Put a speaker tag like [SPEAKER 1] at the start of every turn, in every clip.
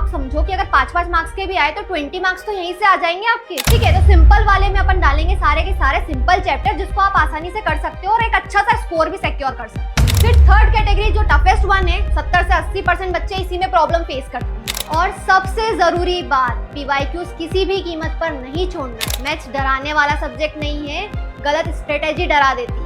[SPEAKER 1] आप समझो कि अगर 5-5 मार्क्स के भी आए तो 20 मार्क्स तो यहीं से आ जाएंगे आपके। ठीक है, तो सिंपल वाले में अपन डालेंगे सारे के सारे सिंपल चैप्टर जिसको आप आसानी से कर सकते हो और एक अच्छा सा स्कोर भी सिक्योर कर सकते हो। फिर थर्ड कैटेगरी जो टफेस्ट वन है, 70 से 80% बच्चे इसी में प्रॉब्लम फेस करते हैं। और सबसे जरूरी बात, पीवाईक्यूज किसी भी कीमत पर नहीं छोड़ना। मैथ्स डराने वाला सब्जेक्ट नहीं है, गलत स्ट्रेटेजी डरा देती है।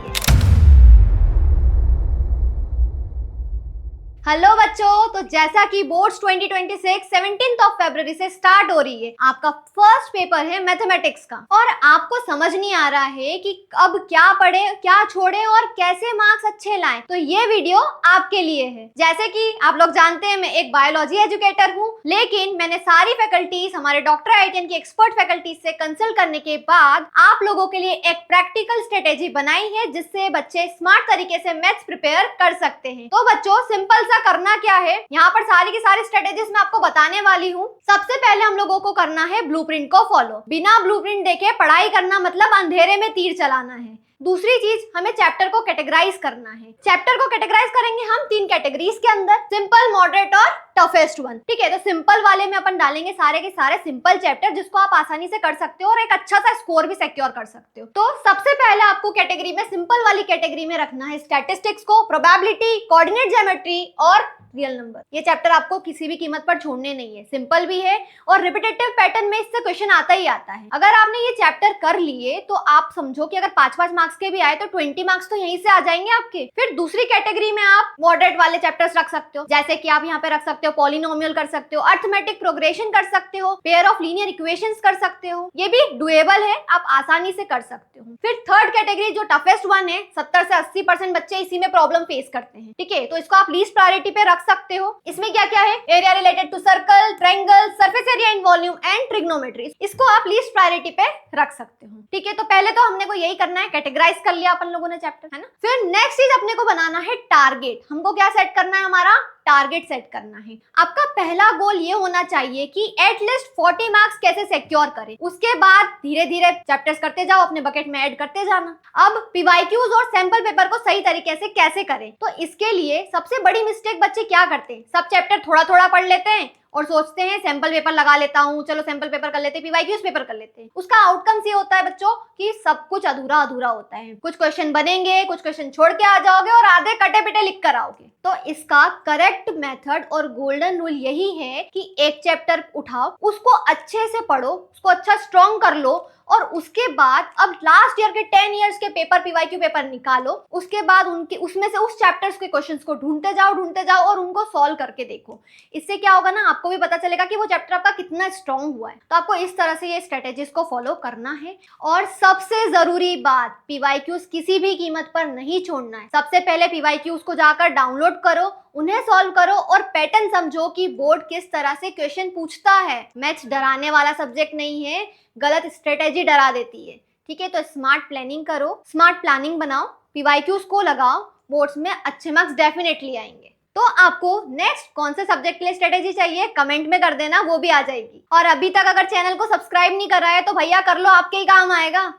[SPEAKER 1] हेलो बच्चों, तो जैसा कि बोर्ड्स 2026 17 फरवरी से स्टार्ट हो रही है, आपका फर्स्ट पेपर है मैथमेटिक्स का और आपको समझ नहीं आ रहा है कि अब क्या पढ़े, क्या छोड़े और कैसे मार्क्स अच्छे लाएं, तो ये वीडियो आपके लिए है। जैसे कि आप लोग जानते हैं, मैं एक बायोलॉजी एजुकेटर हूँ, लेकिन मैंने सारी फैकल्टीज, हमारे डॉक्टर IITian की एक्सपर्ट फैकल्टीज से कंसल्ट करने के बाद आप लोगों के लिए एक प्रैक्टिकल स्ट्रेटेजी बनाई है जिससे बच्चे स्मार्ट तरीके से मैथ्स प्रिपेयर कर सकते हैं। तो बच्चों, सिंपल करना क्या है, यहाँ पर सारी की सारी स्ट्रेटेजीज मैं आपको बताने वाली हूँ। सबसे पहले हम लोगों को करना है ब्लूप्रिंट को फॉलो। बिना ब्लूप्रिंट देखे पढ़ाई करना मतलब अंधेरे में तीर चलाना है। दूसरी चीज, हमें चैप्टर को कैटेगराइज करना है। चैप्टर को कैटेगराइज करेंगे हम 3 कैटेगरीज के अंदर, सिंपल, मॉडरेट और टफेस्ट वन। ठीक है, तो सिंपल वाले में अपन डालेंगे सारे के सारे सिंपल चैप्टर जिसको आप आसानी से कर सकते हो और एक अच्छा सा स्कोर भी सिक्योर कर सकते हो। तो सबसे पहले आपको कैटेगरी में, सिंपल वाली कैटेगरी में रखना है स्टैटिस्टिक्स को, प्रोबेबिलिटी, कोऑर्डिनेट ज्योमेट्री और रियल नंबर। ये चैप्टर आपको किसी भी कीमत पर छोड़ने नहीं है, सिंपल भी है और रिपीटेटिव पैटर्न में इससे क्वेश्चन आता ही आता है। अगर आपने ये चैप्टर कर लिए तो आप समझो कि अगर 5-5 मार्क्स के भी आए तो 20 मार्क्स तो यहीं से आ जाएंगे आपके। फिर दूसरी कैटेगरी में आप मॉडरेट वाले चैप्टर्स रख सकते हो, जैसे कि आप यहाँ पे रख सकते हो पॉलिनोमियल कर सकते हो, अर्थमेटिक प्रोग्रेशन कर सकते हो, पेयर ऑफ लीनियर इक्वेशंस कर सकते हो। ये भी डुएबल है, आप आसानी से कर सकते हो। फिर थर्ड कैटेगरी जो टफेस्ट वन है, 70 से 80% बच्चे इसी में प्रॉब्लम फेस करते हैं। ठीक है, तो इसको आप लीस्ट प्रायोरिटी पे रख सकते हो। इसमें क्या क्या है, area related to circle, triangle, surface area in volume and trigonometry, इसको आप लीस्ट प्रायोरिटी पे रख सकते हो। ठीक है, तो पहले तो हमने को यही करना है, कैटेगराइज कर लिया अपन लोगों ने चैप्टर, है ना। फिर नेक्स्ट चीज अपने को बनाना है टारगेट। हमको क्या सेट करना है, हमारा टारगेट सेट करना है। आपका पहला गोल ये होना चाहिए कि एटलीस्ट 40 मार्क्स कैसे सिक्योर करें। उसके बाद धीरे धीरे चैप्टर्स करते जाओ, अपने बकेट में ऐड करते जाना। अब पीवाईक्यूज और सैंपल पेपर को सही तरीके से कैसे करें, तो इसके लिए सबसे बड़ी मिस्टेक बच्चे क्या करते हैं, सब चैप्टर थोड़ा थोड़ा पढ़ लेते हैं और सोचते हैं सैंपल पेपर लगा लेता हूँ, चलो सैंपल पेपर कर लेते हैं, पीवाईक्यूज पेपर कर लेते हैं। उसका आउटकम ये होता है बच्चों कि सब कुछ अधूरा अधूरा होता है। कुछ क्वेश्चन बनेंगे, कुछ क्वेश्चन छोड़ के आ जाओगे और आधे कटे पिटे लिख कर आओगे। तो इसका करेक्ट मेथड और गोल्डन रूल यही है कि एक चैप्टर उठाओ, उसको अच्छे से पढ़ो, उसको अच्छा स्ट्रॉन्ग कर लो और उसके बाद अब लास्ट ईयर के 10 इयर्स के पेपर, पीवाईक्यू पेपर निकालो। उसके बाद उनके उसमें से उस चैप्टर्स के क्वेश्चंस को ढूंढते जाओ और उनको सॉल्व करके देखो। इससे क्या होगा ना, आपको भी पता चलेगा कि वो चैप्टर आपका कितना स्ट्रॉन्ग हुआ है। तो आपको इस तरह से ये स्ट्रेटेजीज को फॉलो करना है। और सबसे जरूरी बात, पीवाईक्यूज किसी भी कीमत पर नहीं छोड़ना है। सबसे पहले पीवाईक्यूज को जाकर डाउनलोड करो, उन्हें सॉल्व करो और पैटर्न समझो कि बोर्ड किस तरह से क्वेश्चन पूछता है। मैथ्स डराने वाला सब्जेक्ट नहीं है, गलत स्ट्रेटेजी डरा देती है। ठीक है, तो स्मार्ट प्लानिंग करो, स्मार्ट प्लानिंग बनाओ, पीवाईक्यूज को लगाओ, बोर्ड्स में अच्छे मार्क्स डेफिनेटली आएंगे। तो आपको नेक्स्ट कौन से सब्जेक्ट के लिए स्ट्रेटेजी चाहिए कमेंट में कर देना, वो भी आ जाएगी। और अभी तक अगर चैनल को सब्सक्राइब नहीं करा है तो भैया कर लो, आपके ही काम आएगा।